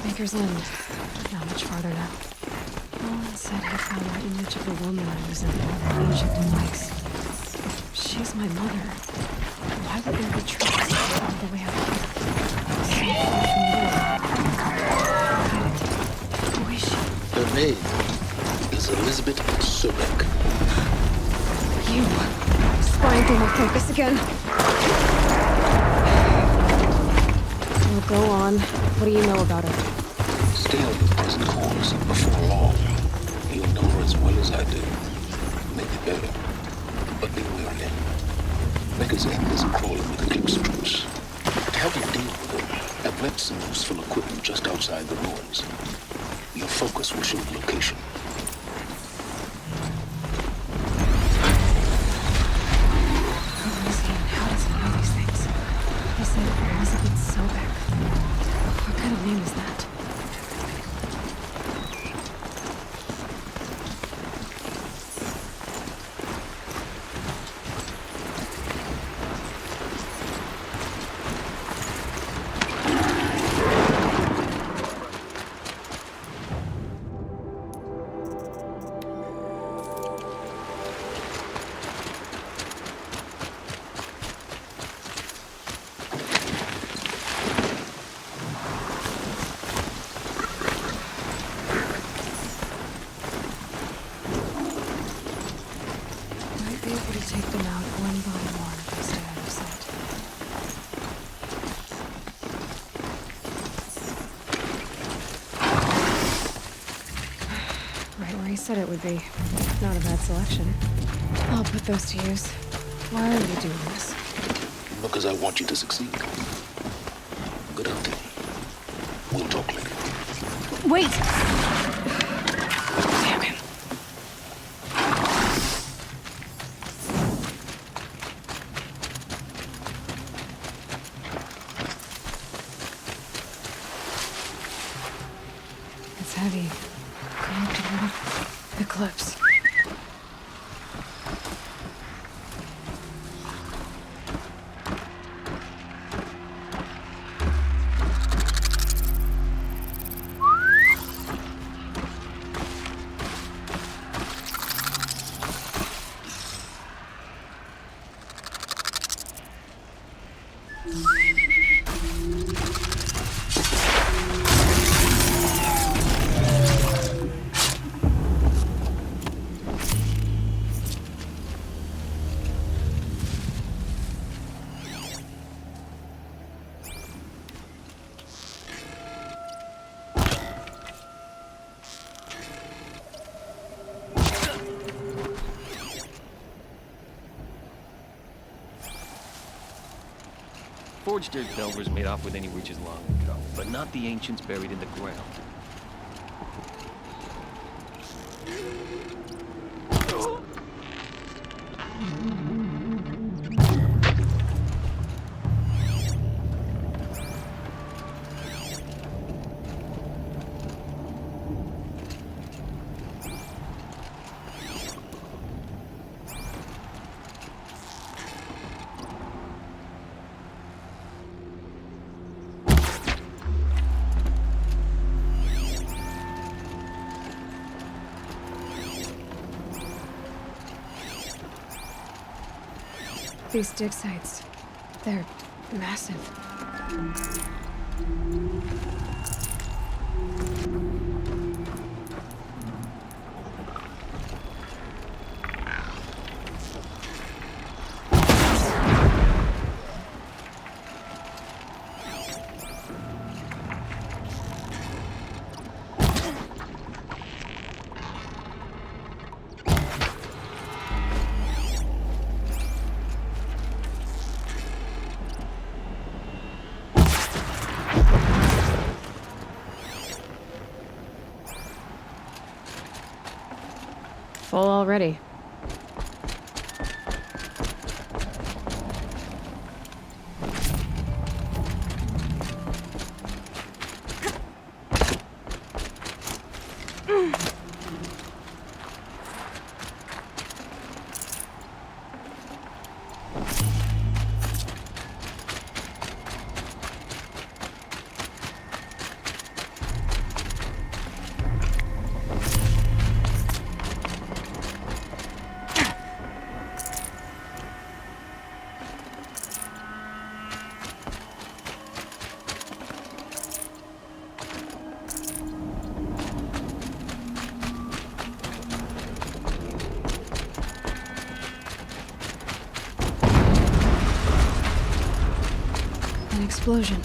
Baker's End. Not much farther now. Nolan said he found that image of the woman I was in the ancient device. If she's my mother, why would there be tracks all the way up here? So far from Nolan. Who is she? Her name is Elizabeth Sobek. You. Spying through my focus again. Well, go on. What do you know about her? Stay on your present course. Before long, you'll know her as well as I do. Maybe better. But be wary. Baker's End is crawling with Eclipse troops. To help you deal with them, I've left some useful equipment just outside the ruins. Your focus will show the location. How does he know these things? He said Elizabeth Sobek. What kind of name is that? Take them out one by one if I stay out of sight. Right where he said it would be. Not a bad selection. I'll put those to use. Why are you doing this? Because I want you to succeed. Good hunting. We'll talk later. Wait! Damn him. It's heavy. Comfortable. Eclipse. Forged Earth Delvers made off with any riches long ago, but not the ancients buried in the ground. These dig sites, they're massive. Full already. An explosion.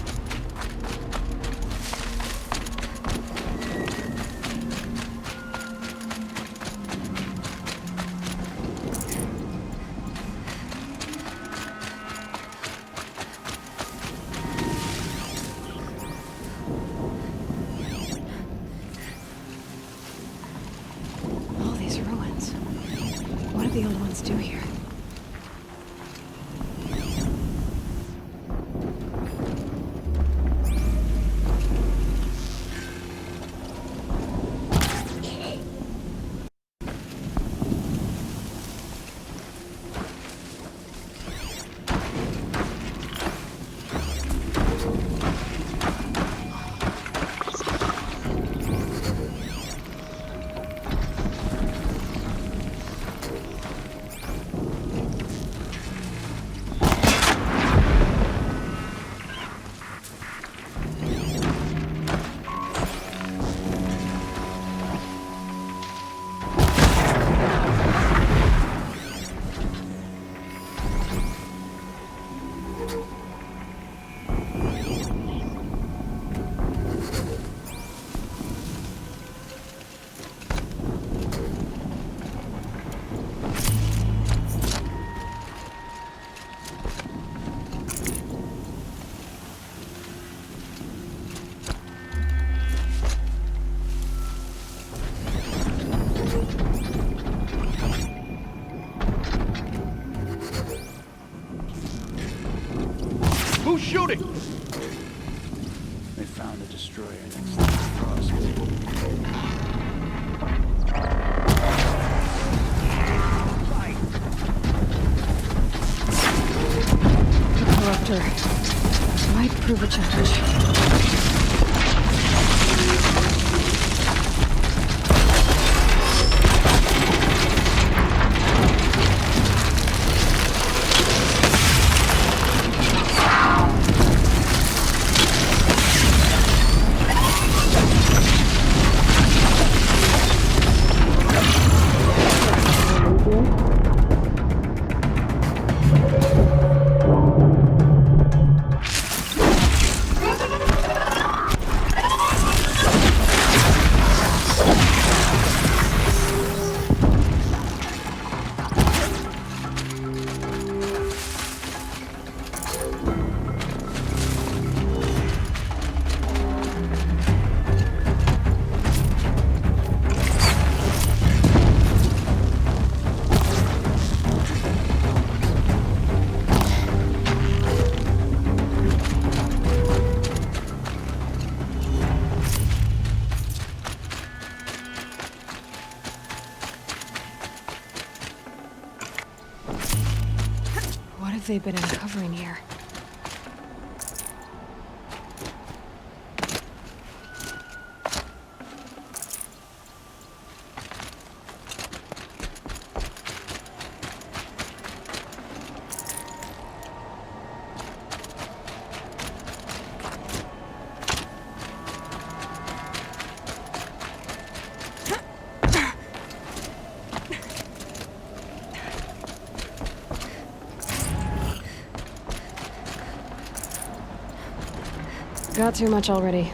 All these ruins. What did the old ones do here? Who's shooting? They found a destroyer next to the crossway. The corruptor might prove a challenge. have they been uncovering here? Got too much already.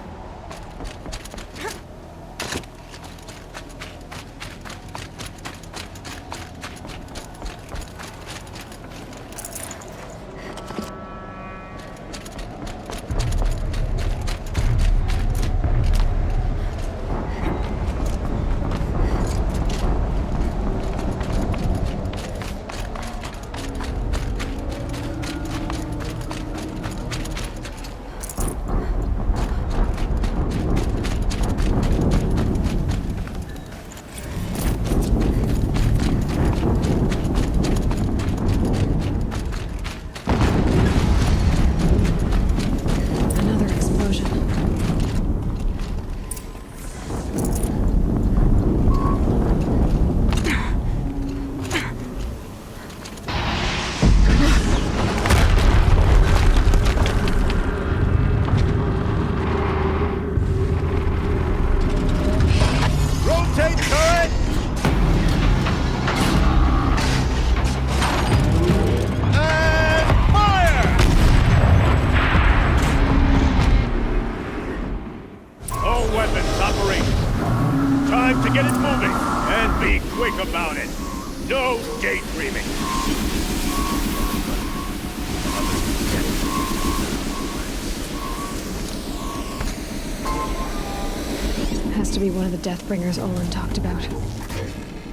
Another explosion. Rotate turret! And fire! All weapons operational. Time to get it moving, and be quick about it. No daydreaming. Has to be one of the Deathbringers Olin talked about.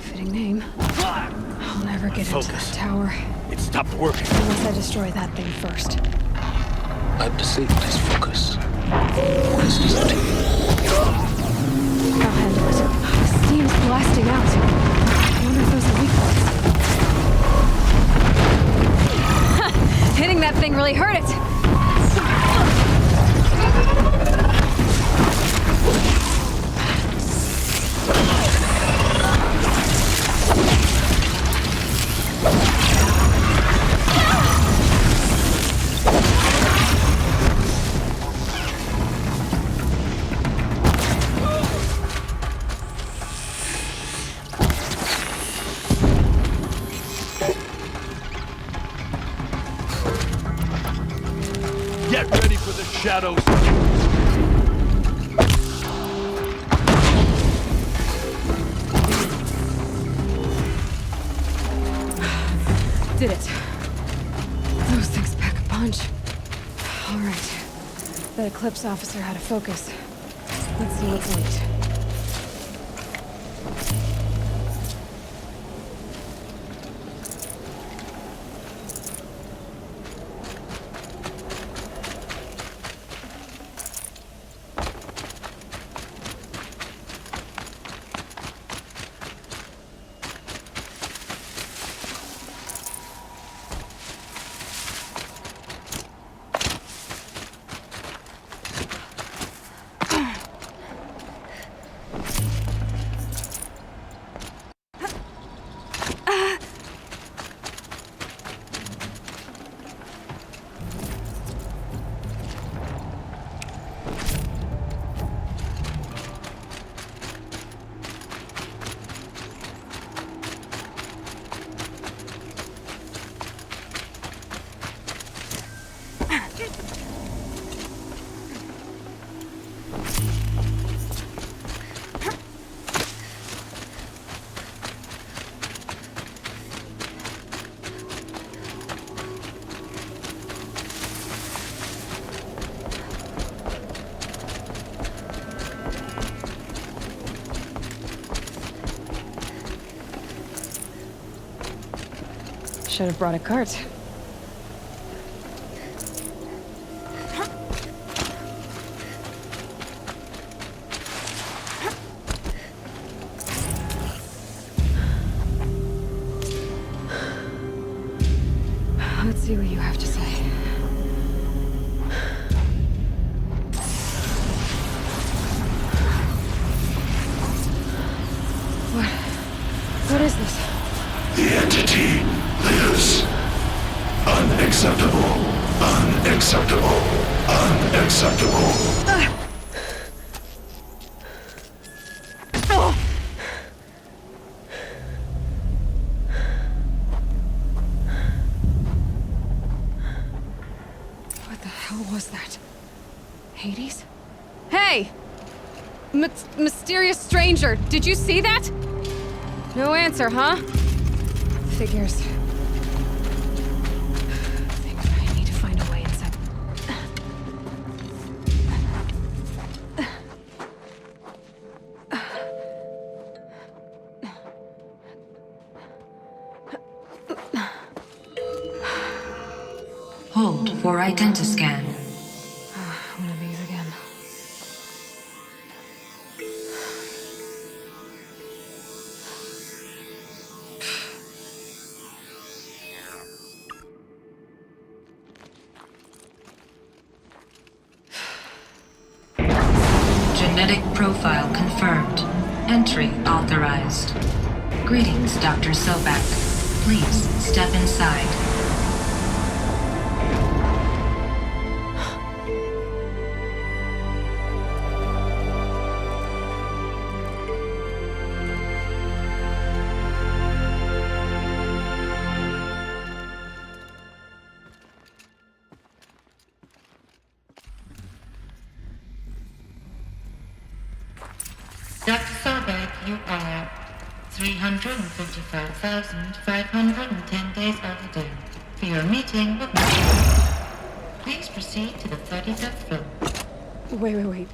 Fitting name. I'll never get into that tower It stopped working. unless I destroy that thing first. I've disabled his focus. Where's his team? I'll handle it. The steam's blasting out. I wonder if those are weak points. Hitting that thing really hurt it. Get ready for the shadows. Did it. Those things pack a punch. All right. That Eclipse officer had a focus. Let's see what's linked. Should have brought a cart. Let's see what you have to say. What is this? The entity lives. Unacceptable. Unacceptable. Unacceptable. What the hell was that? Hades? Hey! Mysterious stranger, did you see that? No answer, huh? Figures. Think I need to find a way inside. Hold for identiscan. One of these again. Genetic profile confirmed. Entry authorized. Greetings, Dr. Sobek. Please step inside. Dr. Sobek, you are 355,510 days overdue for your meeting with me. Please proceed to the 35th floor. Wait.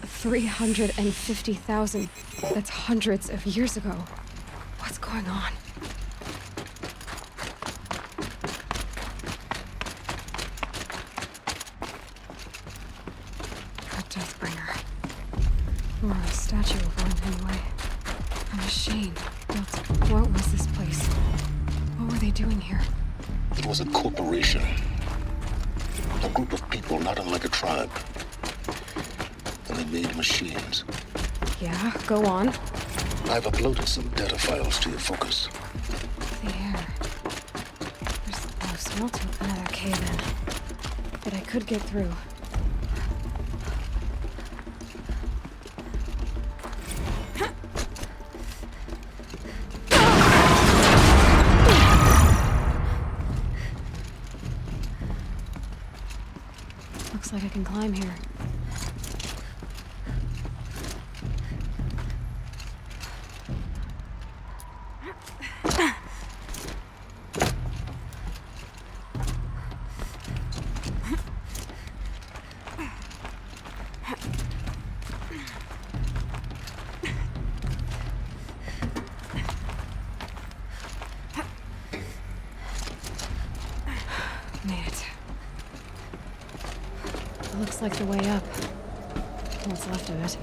350,000. That's hundreds of years ago. What's going on? A Deathbringer. Or a statue of one, anyway. A machine. What was this place? What were they doing here? It was a corporation. A group of people not unlike a tribe. And they made machines. Yeah, go on. I've uploaded some data files to your focus. The air. There's no smell to another cave in. But I could get through. Looks like I can climb here. Made it. Looks like the way up. What's left of it.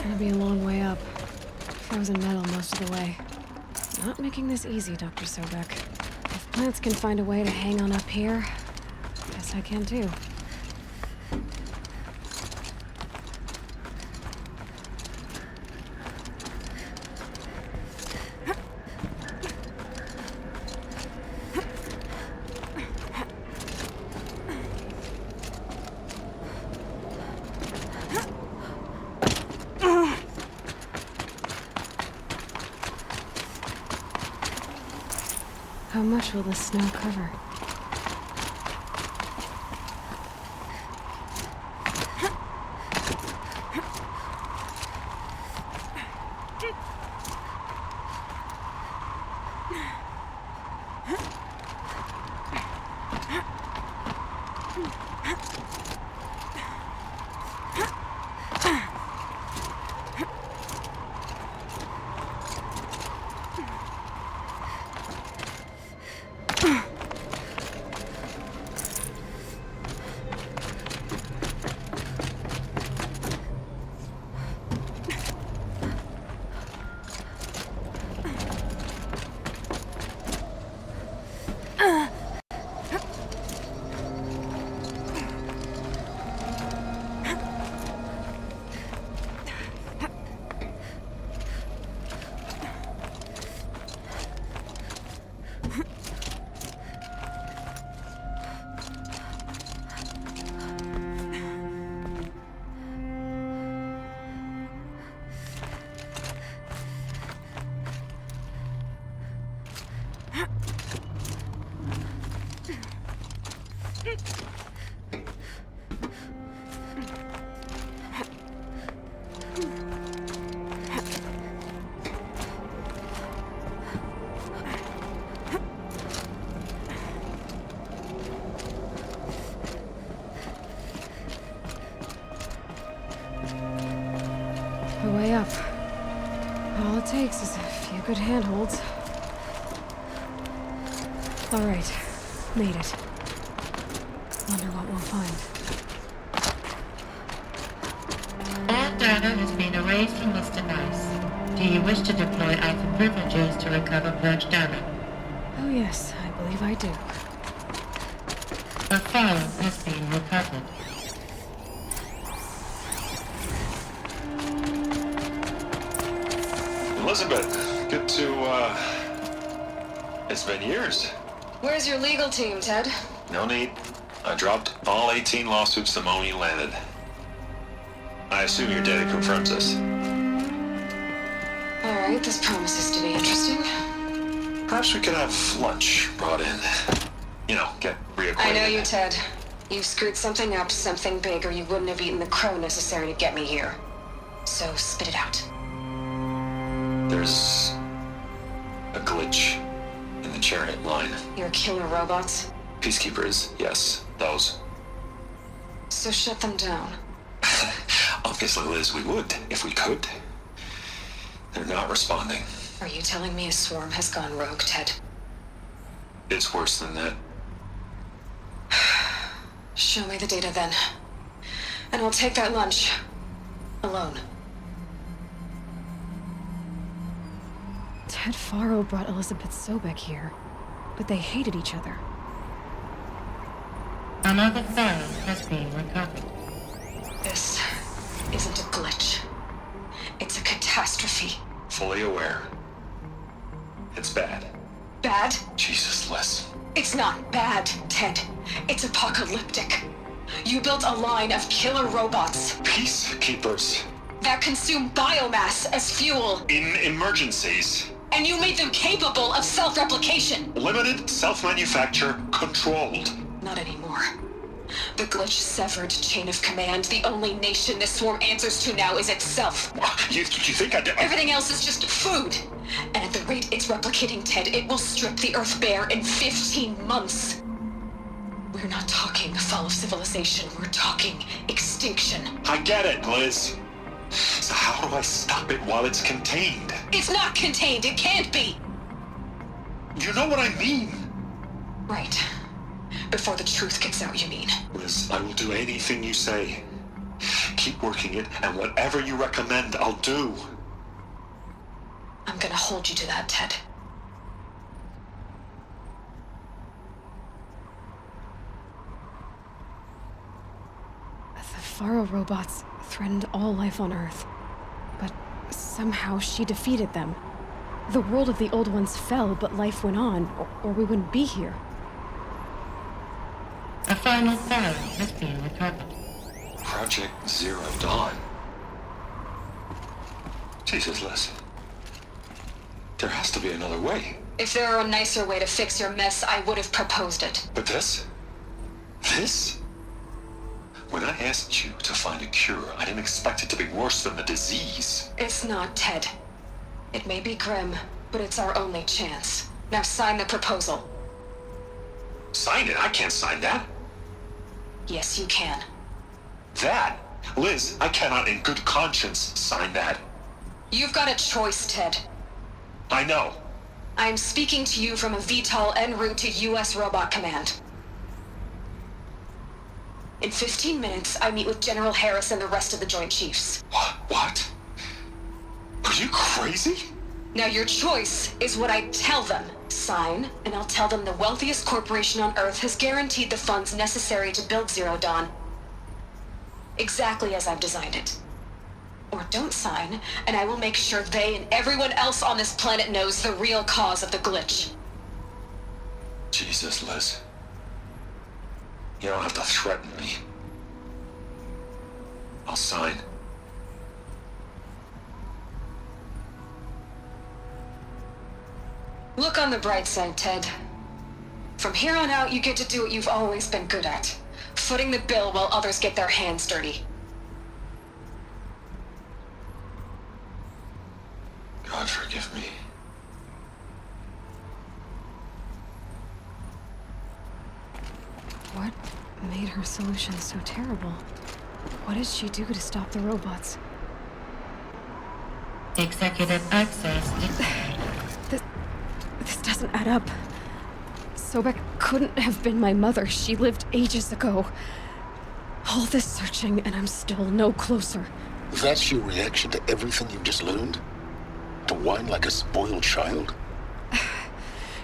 Gonna be a long way up. Frozen metal most of the way. Not making this easy, Dr. Sobek. If plants can find a way to hang on up here, guess I can too. How much will the snow cover? up. All it takes is a few good handholds. All right, made it. Wonder what we'll find. All data has been erased from this device. Do you wish to deploy Alpha privileges to recover purged data? Oh yes, I believe I do. A file has been recovered. Elizabeth, good to, it's been years. Where's your legal team, Ted? No need. I dropped all 18 lawsuits the moment you landed. I assume your data confirms this. All right, this promises to be interesting. Perhaps we could have lunch brought in. You know, get reacquainted. I know you, Ted. You screwed something up, something big, or you wouldn't have eaten the crow necessary to get me here. So spit it out. There's a glitch in the chariot line. Your killer robots? Peacekeepers, yes, those. So shut them down. Obviously, Liz, we would, if we could. They're not responding. Are you telling me a swarm has gone rogue, Ted? It's worse than that. Show me the data then. And I'll take that lunch. Alone. Ted Faro brought Elizabeth Sobek here, but they hated each other. Another file has been recovered. This isn't a glitch. It's a catastrophe. Fully aware. It's bad. Bad? Jesus, Liz. It's not bad, Ted. It's apocalyptic. You built a line of killer robots Peacekeepers. that consume biomass as fuel, In emergencies. and you made them capable of self-replication. Limited, self-manufacture, controlled. Not anymore. The glitch severed chain of command. The only nation this swarm answers to now is itself. You think I did? Everything else is just food. And at the rate it's replicating, Ted, it will strip the Earth bare in 15 months. We're not talking fall of civilization. We're talking extinction. I get it, Liz. So how do I stop it while it's contained? It's not contained. It can't be. You know what I mean? Right. Before the truth gets out, you mean? Liz, I will do anything you say. Keep working it, and whatever you recommend, I'll do. I'm gonna hold you to that, Ted. The Faro robots threatened all life on Earth. But somehow she defeated them. The world of the old ones fell, but life went on, or we wouldn't be here. A final file has been recovered. Project Zero Dawn. Jesus, Liz. There has to be another way. If there were a nicer way to fix your mess, I would have proposed it. But this? This? When I asked you to find a cure, I didn't expect it to be worse than the disease. It's not, Ted. It may be grim, but it's our only chance. Now sign the proposal. Sign it? I can't sign that. Yes, you can. That? Liz, I cannot in good conscience sign that. You've got a choice, Ted. I know. I'm speaking to you from a VTOL en route to U.S. Robot Command. In 15 minutes, I meet with General Harris and the rest of the Joint Chiefs. What? Are you crazy? Now your choice is what I tell them. Sign, and I'll tell them the wealthiest corporation on Earth has guaranteed the funds necessary to build Zero Dawn. Exactly as I've designed it. Or don't sign, and I will make sure they and everyone else on this planet knows the real cause of the glitch. Jesus, Liz. You don't have to threaten me. I'll sign. Look on the bright side, Ted. From here on out, you get to do what you've always been good at. Footing the bill while others get their hands dirty. God forgive me. What made her solution so terrible? What did she do to stop the robots? Executive access. This doesn't add up. Sobek couldn't have been my mother. She lived ages ago. All this searching, and I'm still no closer. That's your reaction to everything you've just learned? To whine like a spoiled child?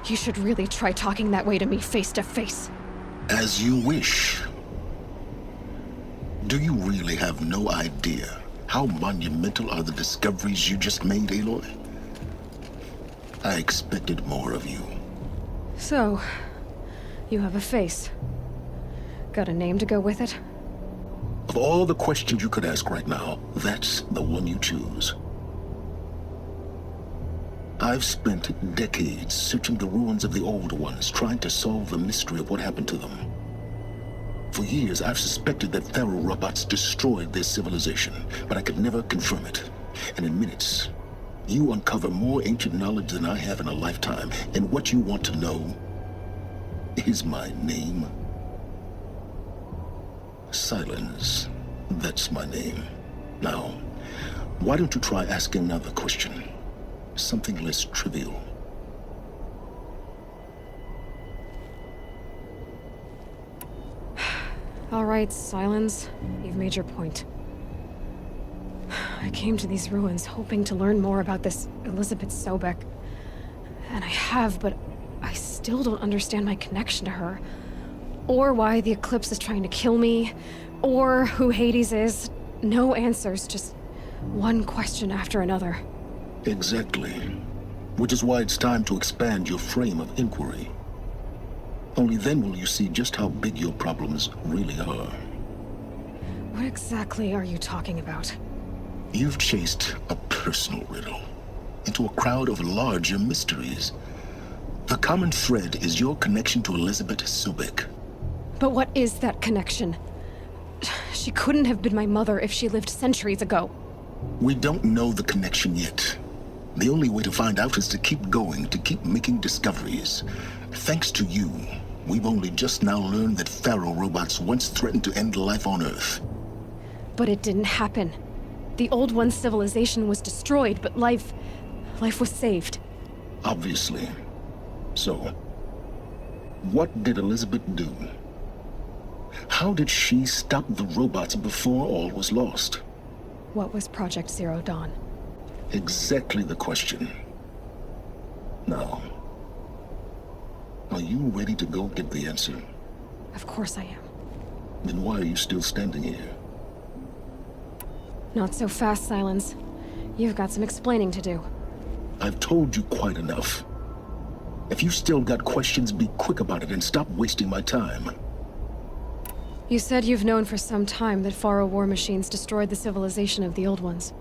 You should really try talking that way to me face to face. As you wish. Do you really have no idea how monumental are the discoveries you just made, Aloy? I expected more of you. So, you have a face. Got a name to go with it? Of all the questions you could ask right now, that's the one you choose. I've spent decades searching the ruins of the old ones, trying to solve the mystery of what happened to them. For years, I've suspected that Faro robots destroyed their civilization, but I could never confirm it. And in minutes, you uncover more ancient knowledge than I have in a lifetime, and what you want to know is my name. Silence. That's my name. Now, why don't you try asking another question? Something less trivial. All right, Silence. You've made your point. I came to these ruins hoping to learn more about this Elizabeth Sobek. And I have, but I still don't understand my connection to her. Or why the Eclipse is trying to kill me. Or who Hades is. No answers, just one question after another. Exactly. Which is why it's time to expand your frame of inquiry. Only then will you see just how big your problems really are. What exactly are you talking about? You've chased a personal riddle into a crowd of larger mysteries. The common thread is your connection to Elizabeth Sobek. But what is that connection? She couldn't have been my mother if she lived centuries ago. We don't know the connection yet. The only way to find out is to keep going, to keep making discoveries. Thanks to you, we've only just now learned that Faro robots once threatened to end life on Earth. But it didn't happen. The Old One's civilization was destroyed, but life was saved. Obviously. So, what did Elizabeth do? How did she stop the robots before all was lost? What was Project Zero Dawn? Exactly the question. Now, are you ready to go get the answer? Of course I am. Then why are you still standing here? Not so fast, Silence. You've got some explaining to do. I've told you quite enough. If you still got questions, be quick about it and stop wasting my time. You said you've known for some time that Faro war machines destroyed the civilization of the Old Ones.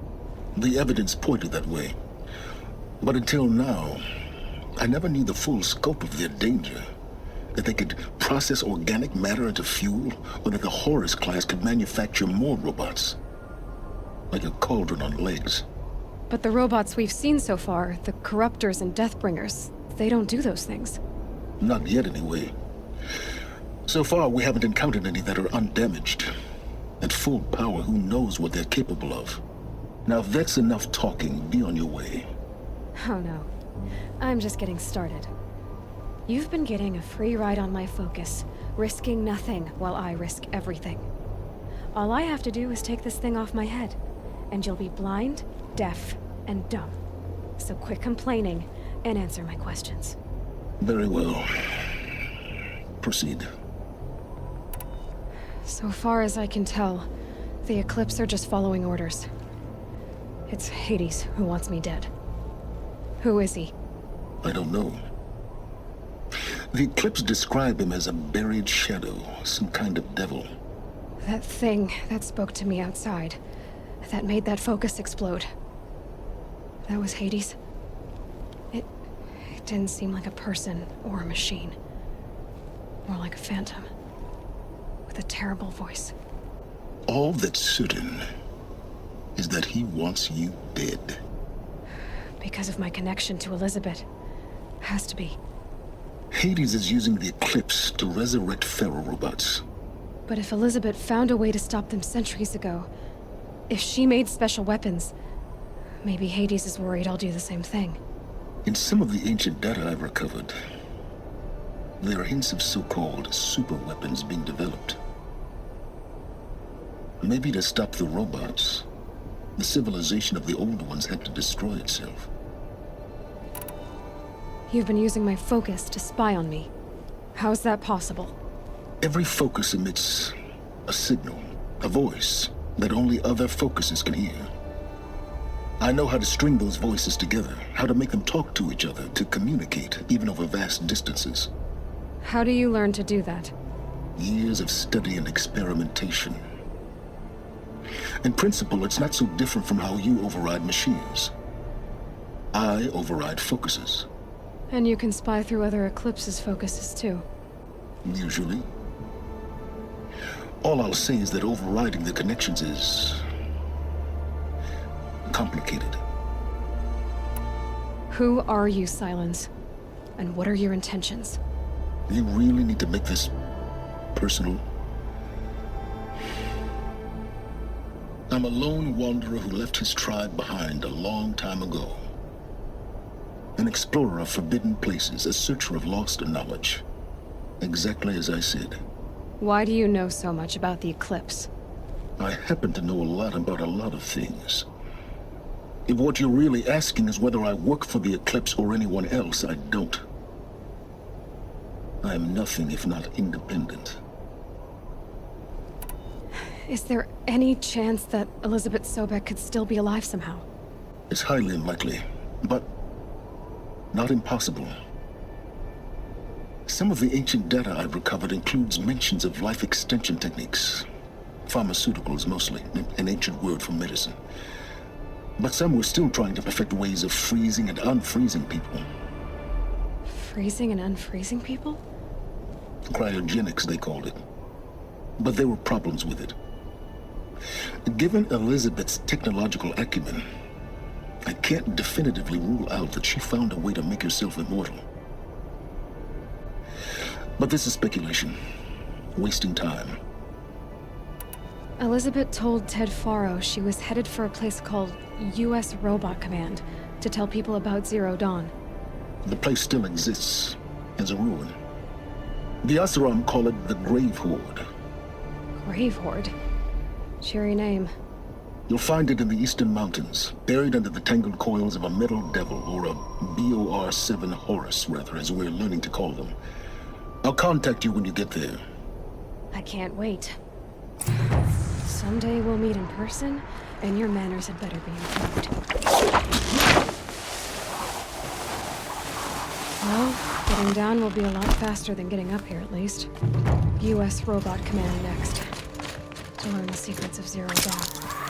The evidence pointed that way. But until now, I never knew the full scope of their danger. That they could process organic matter into fuel, or that the Horus class could manufacture more robots. Like a cauldron on legs. But the robots we've seen so far, the Corruptors and Deathbringers, they don't do those things. Not yet, anyway. So far, we haven't encountered any that are undamaged. At full power, who knows what they're capable of? Now, if that's enough talking, be on your way. Oh no. I'm just getting started. You've been getting a free ride on my focus, risking nothing while I risk everything. All I have to do is take this thing off my head, and you'll be blind, deaf, and dumb. So quit complaining and answer my questions. Very well. Proceed. So far as I can tell, the Eclipse are just following orders. It's Hades who wants me dead. Who is he? I don't know. The Eclipse describe him as a buried shadow, some kind of devil. That thing that spoke to me outside, that made that focus explode. That was Hades? It didn't seem like a person or a machine. More like a phantom. With a terrible voice. All that's certain is that he wants you dead. Because of my connection to Elizabeth. Has to be. Hades is using the Eclipse to resurrect Faro robots. But if Elizabeth found a way to stop them centuries ago, if she made special weapons, Maybe Hades is worried I'll do the same thing. In some of the ancient data I've recovered, there are hints of so-called super weapons being developed. Maybe to stop the robots, the civilization of the old ones had to destroy itself. You've been using my focus to spy on me. How's that possible? Every focus emits a signal, a voice, that only other focuses can hear. I know how to string those voices together, how to make them talk to each other, to communicate, even over vast distances. How do you learn to do that? Years of study and experimentation. In principle, it's not so different from how you override machines. I override focuses. And you can spy through other Eclipse's focuses too. Usually. All I'll say is that overriding the connections is complicated. Who are you, Silence? And what are your intentions? You really need to make this personal? I'm a lone wanderer who left his tribe behind a long time ago. An explorer of forbidden places, a searcher of lost knowledge. Exactly as I said. Why do you know so much about the Eclipse? I happen to know a lot about a lot of things. If what you're really asking is whether I work for the Eclipse or anyone else, I don't. I am nothing if not independent. Is there any chance that Elizabeth Sobek could still be alive somehow? It's highly unlikely, but not impossible. Some of the ancient data I've recovered includes mentions of life extension techniques. Pharmaceuticals, mostly, an ancient word for medicine. But some were still trying to perfect ways of freezing and unfreezing people. Freezing and unfreezing people? Cryogenics, they called it. But there were problems with it. Given Elizabeth's technological acumen, I can't definitively rule out that she found a way to make herself immortal. But this is speculation. Wasting time. Elizabeth told Ted Faro she was headed for a place called U.S. Robot Command to tell people about Zero Dawn. The place still exists as a ruin. The Oseram call it the Grave Horde. Grave Horde? Cheery name. You'll find it in the Eastern Mountains, buried under the tangled coils of a metal devil, or a BOR-7 Horus, rather, as we're learning to call them. I'll contact you when you get there. I can't wait. Someday we'll meet in person, and your manners had better be improved. Well, getting down will be a lot faster than getting up here, at least. U.S. Robot Command next. To learn the secrets of Zero Dawn.